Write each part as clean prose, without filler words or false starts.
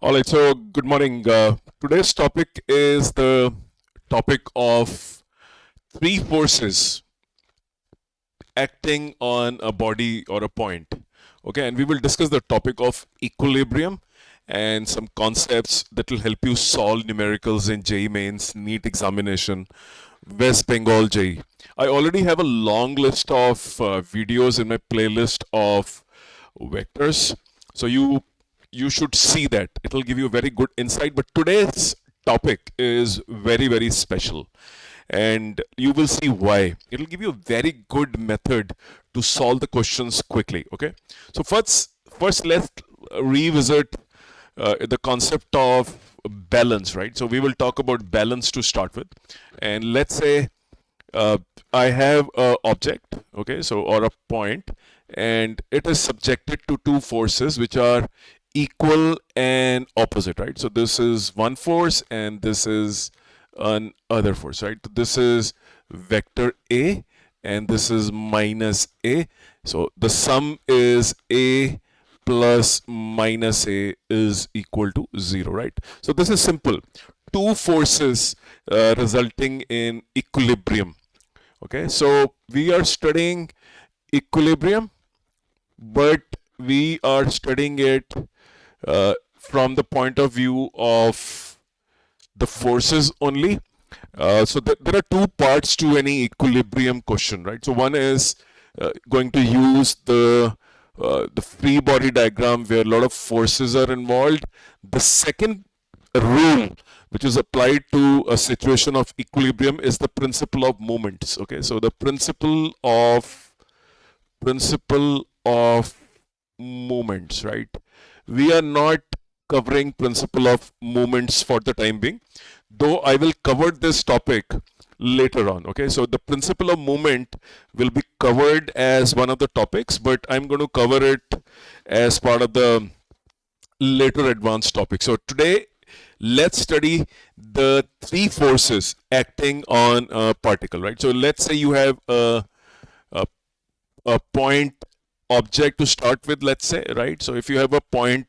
All right, so good morning. Today's topic is the topic of three forces acting on a body or a point. Okay, and we will discuss the topic of equilibrium and some concepts that will help you solve numericals in JEE Mains, NEET examination, West Bengal JEE. I already have a long list of videos in my playlist of vectors. So you should see that. It will give you a very good insight. But today's topic is very special, and you will see why. It will give you a very good method to solve the questions quickly. Okay. So first let's revisit the concept of balance, right? So we will talk about balance to start with, and let's say uh, I have a object, okay, so or a point, and it is subjected to two forces which are equal and opposite, right? So this is one force and this is another force, right? This is vector A and this is minus A. So the sum is A plus minus A is equal to 0, right? So this is simple. Two forces resulting in equilibrium. Okay, so we are studying equilibrium, but we are studying it from the point of view of the forces only. So there are two parts to any equilibrium question, right? So one is going to use the free body diagram where a lot of forces are involved. The second rule which is applied to a situation of equilibrium is the principle of moments. Okay, so the principle of moments, right? We are not covering principle of moments for the time being, though I will cover this topic later on. Okay, so the principle of moment will be covered as one of the topics, but I'm going to cover it as part of the later advanced topic. So today let's study the three forces acting on a particle, right? So let's say you have a point object to start with, let's say, right? So if you have a point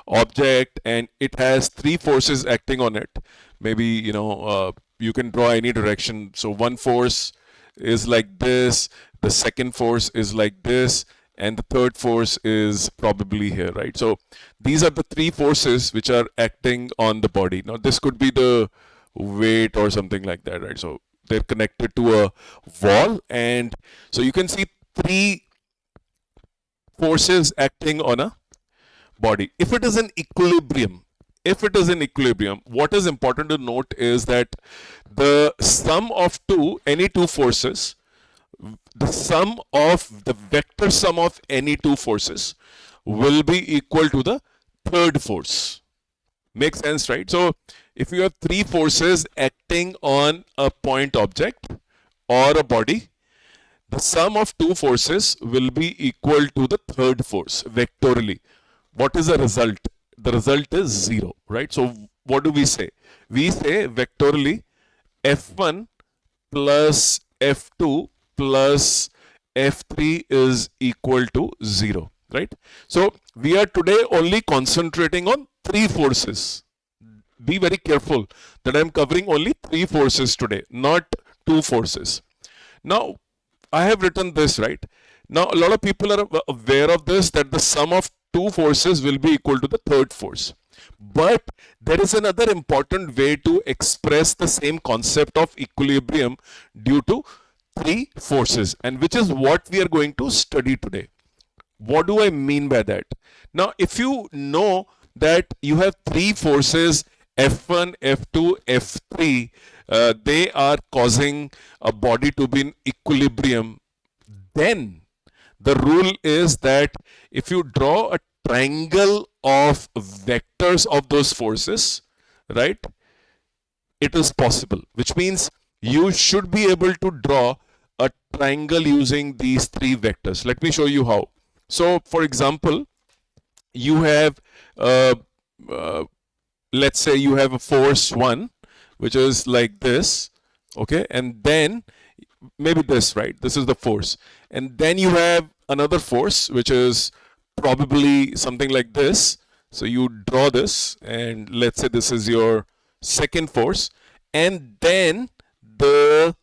object and it has three forces acting on it, maybe you can draw any direction. So one force is like this, the second force is like this, and the third force is probably here, right? So these are the three forces which are acting on the body. Now this could be the weight or something like that, right? So they're connected to a wall, and so you can see three forces acting on a body. If it is in equilibrium, what is important to note is that the sum of any two forces, the sum of the vector sum of any two forces will be equal to the third force. Makes sense, right? So if you have three forces acting on a point object or a body, the sum of two forces will be equal to the third force vectorially. What is the result? The result is 0, right? So what do we say? We say vectorially F1 plus F2 plus F3 is equal to 0, right? So we are today only concentrating on three forces. Be very careful that I am covering only three forces today, not two forces. Now, I have written this, right? Now, a lot of people are aware of this, that the sum of two forces will be equal to the third force. But there is another important way to express the same concept of equilibrium due to three forces, and which is what we are going to study today. What do I mean by that? Now, if you know that you have three forces, F1, F2, F3, they are causing a body to be in equilibrium, then the rule is that if you draw a triangle of vectors of those forces, right, it is possible, which means you should be able to draw a triangle using these three vectors. Let me show you how. So for example, you have let's say you have a force 1 which is like this, okay, and then maybe this, right, this is the force, and then you have another force which is probably something like this, So you draw this, and let's say this is your second force, and then the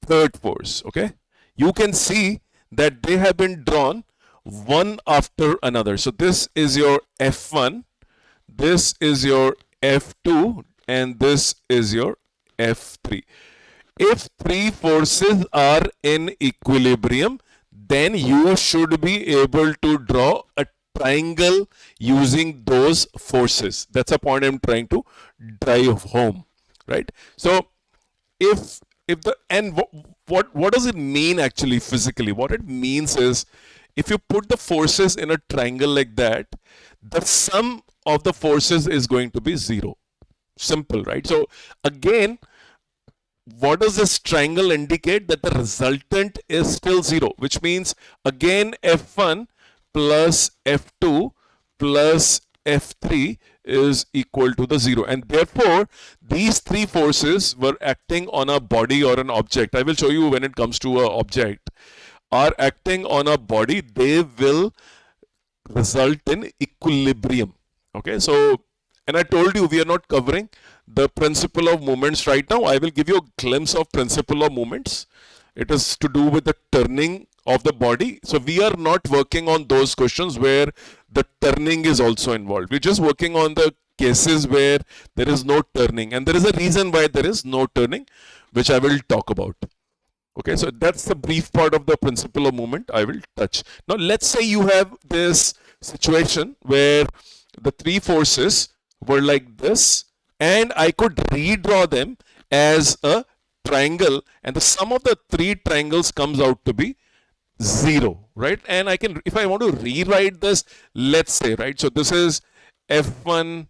third force. Okay, you can see that they have been drawn one after another. So this is your F1, this is your F2, and this is your F3. If three forces are in equilibrium, then you should be able to draw a triangle using those forces. That's a point I'm trying to drive home, right? So if the, and what does it mean actually physically? What it means is, if you put the forces in a triangle like that, the sum of the forces is going to be 0. Simple, right? So again, what does this triangle indicate? That the resultant is still 0, which means again F1 plus F2 plus F3 is equal to the 0, and therefore these three forces were acting on a body or an object. I will show you when it comes to an object, are acting on a body, they will result in equilibrium. Okay, so, and I told you we are not covering the principle of moments right now. I will give you a glimpse of principle of moments. It is to do with the turning of the body. So we are not working on those questions where the turning is also involved. We're just working on the cases where there is no turning, and there is a reason why there is no turning, which I will talk about. Okay, so that's the brief part of the principle of movement I will touch. Now let's say you have this situation where the three forces were like this, and I could redraw them as a triangle, and the sum of the three triangles comes out to be 0, right? And I can, if I want to rewrite this, let's say, right, so this is F1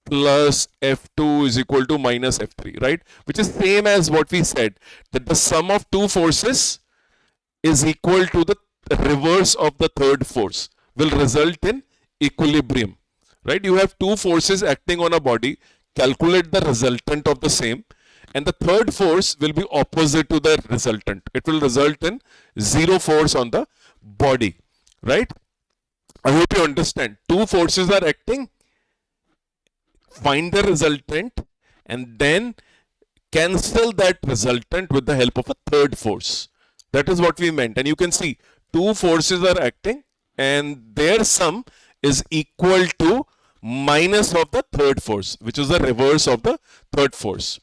plus F2 is equal to minus F3, right? Which is same as what we said, that the sum of two forces is equal to the reverse of the third force, will result in equilibrium, right? You have two forces acting on a body, calculate the resultant of the same, and the third force will be opposite to the resultant. It will result in 0 force on the body, right? I hope you understand. Two forces are acting, find the resultant, and then cancel that resultant with the help of a third force. That is what we meant. And you can see two forces are acting, and their sum is equal to minus of the third force, which is the reverse of the third force.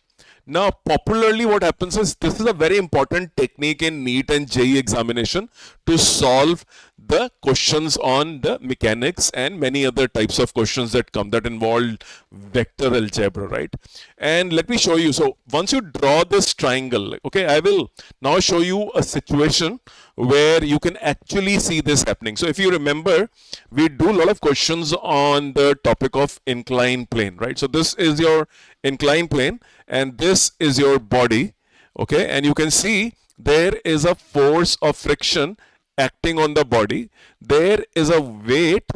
Now, popularly what happens is, this is a very important technique in NEET and JEE examination to solve the questions on the mechanics and many other types of questions that come that involve vector algebra, right? And let me show you. So once you draw this triangle, okay, I will now show you a situation where you can actually see this happening. So if you remember, we do a lot of questions on the topic of inclined plane, right? So this is your inclined plane, and this is your body, okay? And you can see there is a force of friction acting on the body. There is a weight,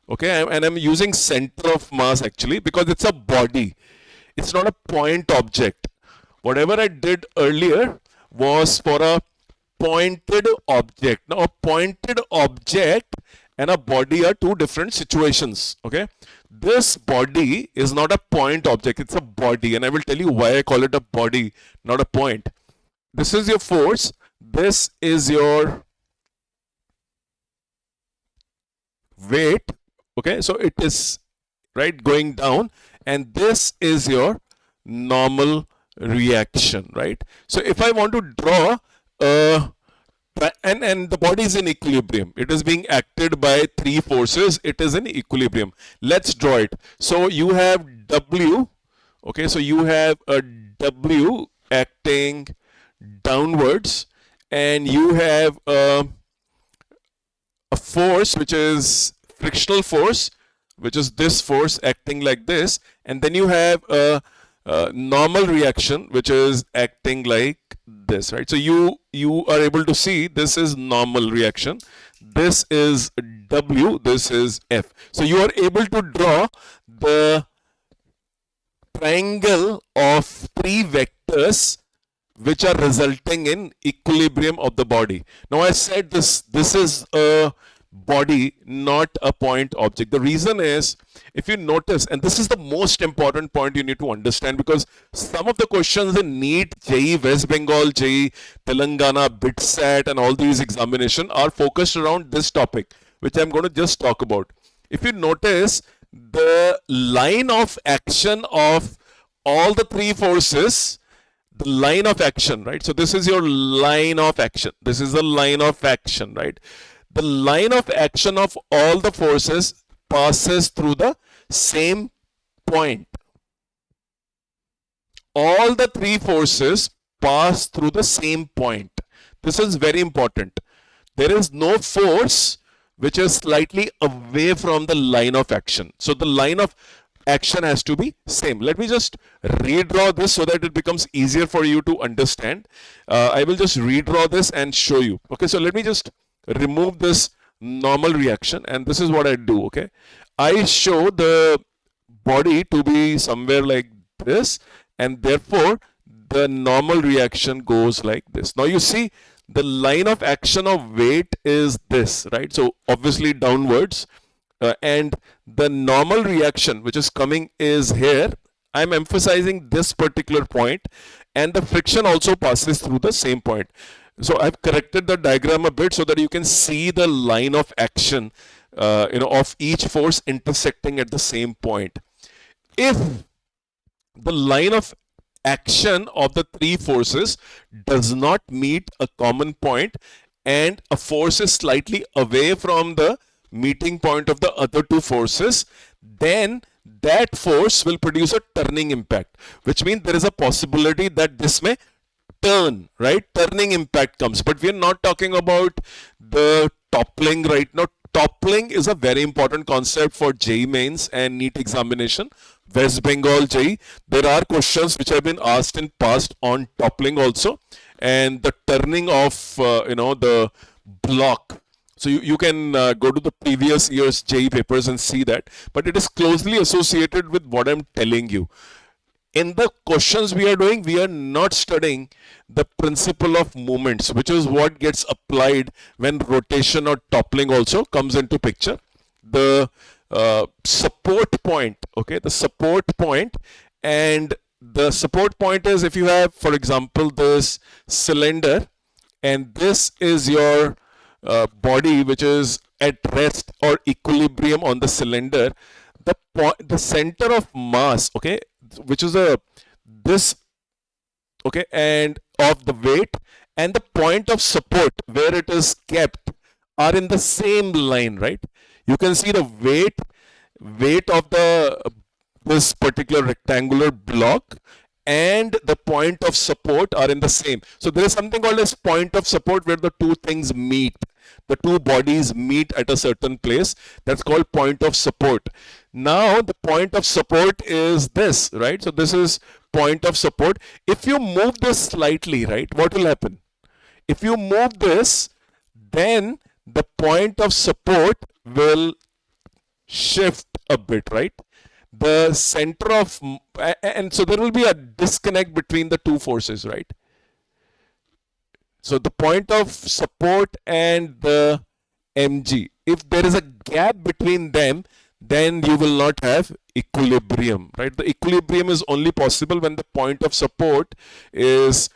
okay? And I'm using center of mass actually because it's a body. It's not a point object. Whatever I did earlier was for a pointed object. Now a pointed object and a body are two different situations, okay? This body is not a point object, it's a body, and I will tell you why I call it a body, not a point. This is your force, this is your weight, okay? So it is, right, going down, and this is your normal reaction, right? So if I want to draw and the body is in equilibrium, it is being acted by three forces, it is in equilibrium. Let's draw it. So you have W, okay, so you have a W acting downwards, and you have a force which is frictional force, which is this force acting like this, and then you have a normal reaction which is acting like this, right? So you are able to see this is normal reaction, this is W, this is F. So you are able to draw the triangle of three vectors which are resulting in equilibrium of the body. Now I said this is a body, not a point object. The reason is, if you notice, and this is the most important point you need to understand, because some of the questions in NEET, JEE, West Bengal, JEE, Telangana, BITSAT, and all these examinations are focused around this topic, which I'm going to just talk about. If you notice, the line of action of all the three forces, the line of action, right? So this is your line of action. This is the line of action, right? The line of action of all the forces passes through the same point. All the three forces pass through the same point. This is very important. There is no force which is slightly away from the line of action. So the line of action has to be same. Let me just redraw this so that it becomes easier for you to understand. I will just redraw this and show you. Okay, so let me just remove this normal reaction, and this is what I do. Okay, I show the body to be somewhere like this, and therefore the normal reaction goes like this. Now you see, the line of action of weight is this, right? So obviously downwards, and the normal reaction which is coming is here. I'm emphasizing this particular point, and the friction also passes through the same point. So I've corrected the diagram a bit so that you can see the line of action of each force intersecting at the same point. If the line of action of the three forces does not meet a common point, and a force is slightly away from the meeting point of the other two forces, then that force will produce a turning impact, which means there is a possibility that this may turn, right? Turning impact comes. But we are not talking about the toppling right now. Toppling is a very important concept for JEE mains and NEET examination. West Bengal JEE, there are questions which have been asked in past on toppling also, and the turning of the block. So you can go to the previous year's JEE papers and see that, but it is closely associated with what I'm telling you. In the questions we are doing, we are not studying the principle of moments, which is what gets applied when rotation or toppling also comes into picture. The support point, okay, the support point, and the support point is, if you have, for example, this cylinder, and this is your body which is at rest or equilibrium on the cylinder, the center of mass, okay, which is this, okay, and of the weight, and the point of support where it is kept are in the same line, right? You can see the weight of this particular rectangular block and the point of support are in the same. So there is something called as point of support, where the two things meet. The two bodies meet at a certain place. That's called point of support. Now the point of support is this, right? So this is point of support. If you move this slightly, right, what will happen? If you move this, then the point of support will shift a bit, right? The center of, and so there will be a disconnect between the two forces, right? So the point of support and the mg, if there is a gap between them, then you will not have equilibrium, right? The equilibrium is only possible when the point of support is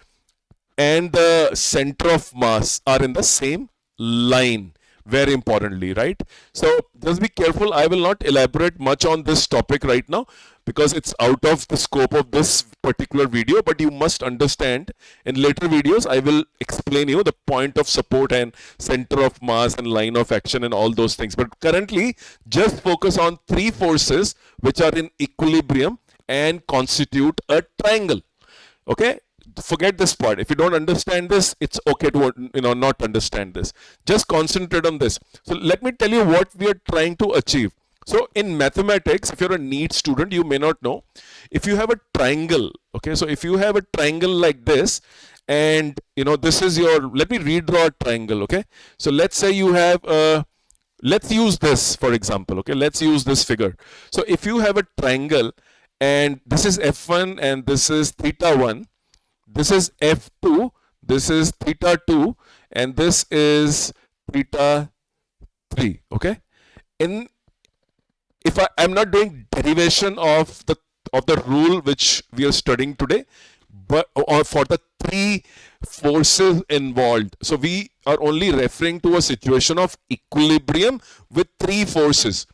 and the center of mass are in the same line, very importantly, right? So just be careful. I will not elaborate much on this topic right now because it's out of the scope of this particular video, but you must understand in later videos I will explain you the point of support and center of mass and line of action and all those things. But currently just focus on three forces which are in equilibrium and constitute a triangle. Okay, forget this part. If you don't understand this, it's okay to not understand this. Just concentrate on this. So let me tell you what we are trying to achieve. So in mathematics, if you're a NEET student, you may not know. If you have a triangle, okay, so if you have a triangle like this, and this is your, let me redraw a triangle, okay. So let's say you have let's use this for example, okay. Let's use this figure. So if you have a triangle, and this is F1 and this is theta 1, this is F2, this is theta 2, and this is theta 3. Okay. In if I'm not doing derivation of the rule which we are studying today, but or for the three forces involved. So we are only referring to a situation of equilibrium with three forces.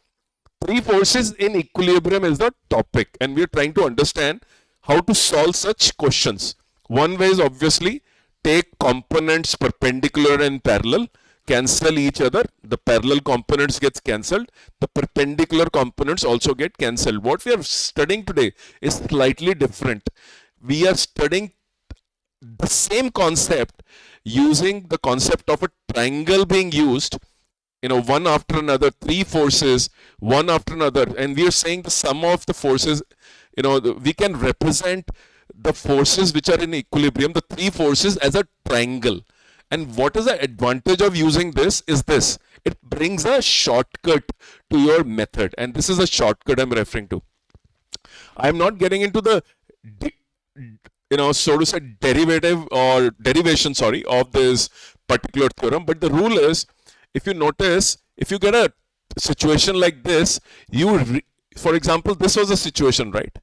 Three forces in equilibrium is the topic, and we are trying to understand how to solve such questions. One way is obviously take components perpendicular and parallel, cancel each other. The parallel components gets cancelled. The perpendicular components also get cancelled. What we are studying today is slightly different. We are studying the same concept using the concept of a triangle being used, one after another, three forces, one after another, and we are saying the sum of the forces, we can represent the forces which are in equilibrium, the three forces, as a triangle. And what is the advantage of using this is this: it brings a shortcut to your method, and this is a shortcut I'm referring to. I'm not getting into the so to say derivation of this particular theorem, but the rule is, if you notice, if you get a situation like this, for example, this was a situation, right?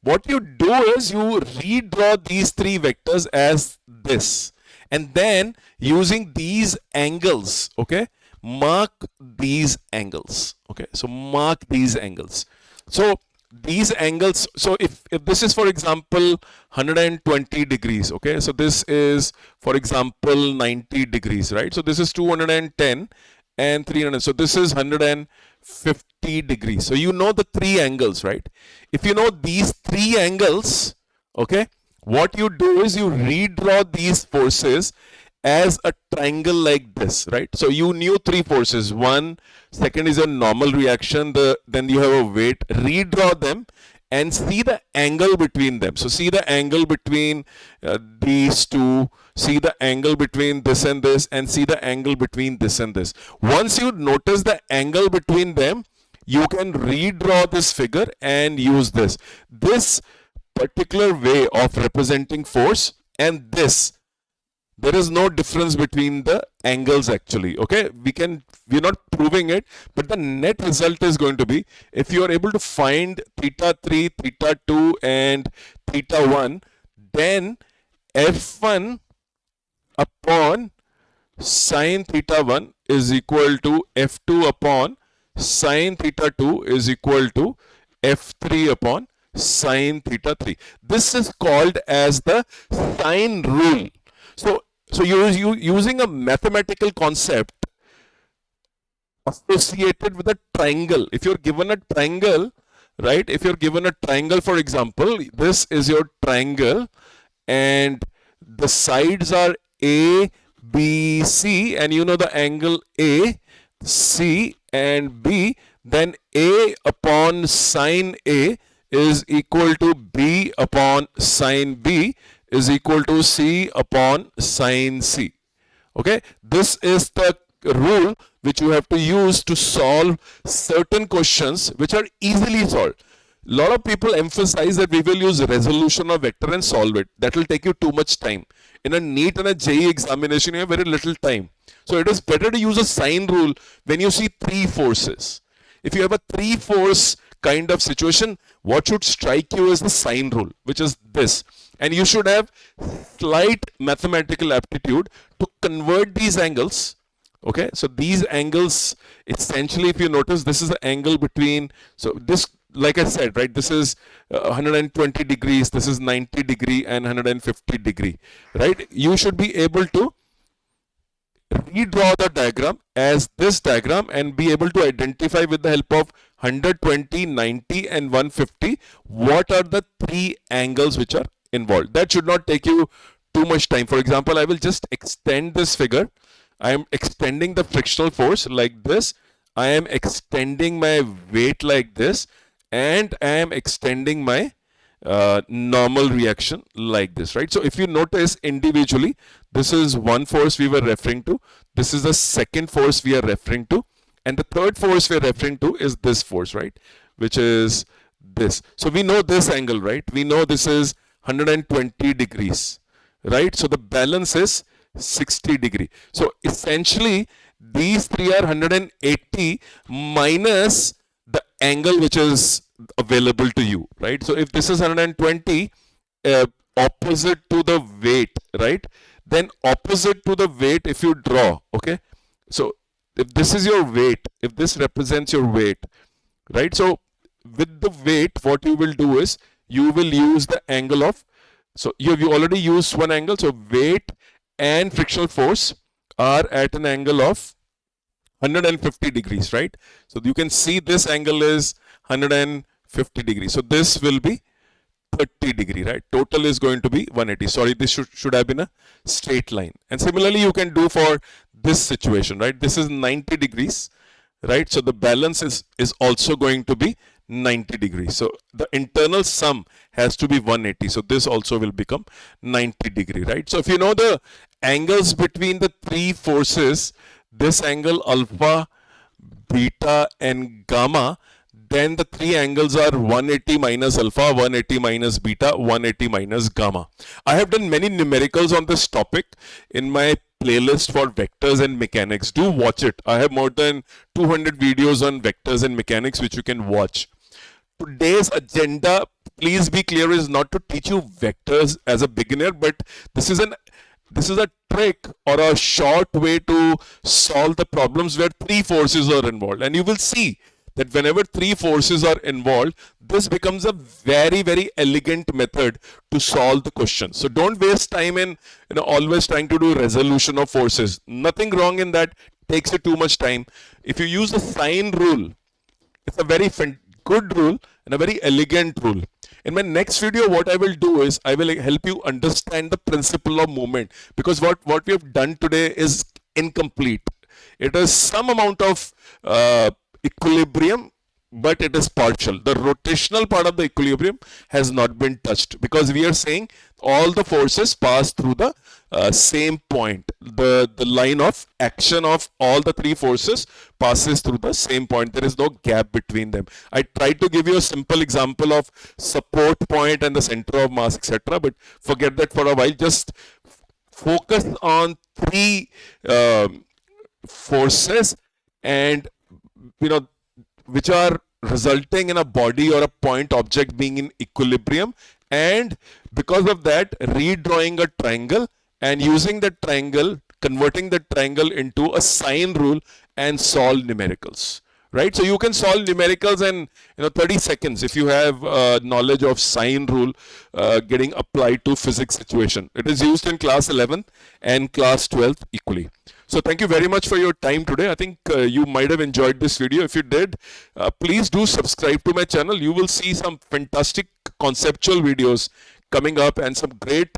What you do is you redraw these three vectors as this, and then using these angles, okay, mark these angles, okay, so mark these angles. So these angles, so if this is, for example, 120 degrees, okay, so this is, for example, 90 degrees, right? So this is 210 and 300, so this is 150 degrees. So you know the three angles, right? If you know these three angles, okay, what you do is you redraw these forces as a triangle like this, right? So you knew three forces. One, second is a normal reaction, then you have a weight. Redraw them and see the angle between them. So see the angle between these two, see the angle between this and this, and see the angle between this and this. Once you notice the angle between them, you can redraw this figure and use this. This particular way of representing force and this, there is no difference between the angles actually, okay? We're not proving it, but the net result is going to be, if you are able to find theta 3, theta 2 and theta 1, then f1 upon sine theta 1 is equal to f2 upon sine theta 2 is equal to f3 upon sine theta 3. This is called as the sine rule. So you're using a mathematical concept associated with a triangle. If you're given a triangle, right? If you're given a triangle, for example, this is your triangle, and the sides are A, B, C, and you know the angle A, C, and B, then A upon sine A is equal to B upon sine B is equal to C upon sine C. Okay, this is the rule which you have to use to solve certain questions which are easily solved. A lot of people emphasize that we will use resolution of vector and solve it. That will take you too much time. In a NEET and a JEE examination, you have very little time. So it is better to use a sine rule when you see three forces. If you have a three force kind of situation, what should strike you is the sine rule, which is this. And you should have slight mathematical aptitude to convert these angles. Okay, so these angles, essentially, if you notice, this is the angle between, so this, like I said, right, this is 120 degrees, this is 90 degree and 150 degree, right? You should be able to redraw the diagram as this diagram and be able to identify with the help of 120, 90 and 150 what are the three angles which are involved. That should not take you too much time. For example, I will just extend this figure. I am extending the frictional force like this. I am extending my weight like this, and I am extending my normal reaction like this, right? So if you notice individually, this is one force we were referring to, this is the second force we are referring to, and the third force we are referring to is this force, right, which is this. So we know this angle, right? We know this is 120 degrees, right? So the balance is 60 degree. So essentially these three are 180 minus the angle which is available to you, right? So if this is 120, opposite to the weight, right? Then opposite to the weight, if you draw, okay? So if this is your weight, if this represents your weight, right? So with the weight, what you will do is you will use the angle of, so you already used one angle, so weight and frictional force are at an angle of 150 degrees, right? So you can see this angle is 150 degrees. So this will be 30 degree, right? Total is going to be 180. Sorry, this should have been a straight line. And similarly, you can do for this situation, right? This is 90 degrees, right? So the balance is also going to be 90 degrees. So the internal sum has to be 180. So this also will become 90 degree, right? So if you know the angles between the three forces, this angle alpha, beta and gamma, then the three angles are 180 minus alpha, 180 minus beta, 180 minus gamma. I have done many numericals on this topic in my playlist for vectors and mechanics. Do watch it. I have more than 200 videos on vectors and mechanics which you can watch. Today's agenda, please be clear, is not to teach you vectors as a beginner, but this is a trick or a short way to solve the problems where three forces are involved. And you will see that whenever three forces are involved, this becomes a very, very elegant method to solve the question. So don't waste time in always trying to do resolution of forces. Nothing wrong in that. Takes you too much time. If you use the sine rule, it's a very good rule and a very elegant rule. In my next video, what I will do is I will help you understand the principle of movement, because what we have done today is incomplete. It is some amount of equilibrium, but it is partial. The rotational part of the equilibrium has not been touched, because we are saying all the forces pass through the same point. The line of action of all the three forces passes through the same point. There is no gap between them. I tried to give you a simple example of support point and the center of mass, etc. But forget that for a while. Just focus on three forces, and which are resulting in a body or a point object being in equilibrium, and because of that redrawing a triangle and using the triangle, converting the triangle into a sine rule and solve numericals, right? So you can solve numericals in 30 seconds if you have knowledge of sine rule getting applied to physics situation. It is used in class 11th and class 12th equally. So thank you very much for your time today. I think you might have enjoyed this video. If you did, please do subscribe to my channel. You will see some fantastic conceptual videos coming up and some great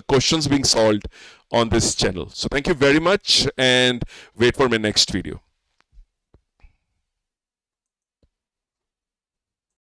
questions being solved on this channel. So thank you very much, and wait for my next video.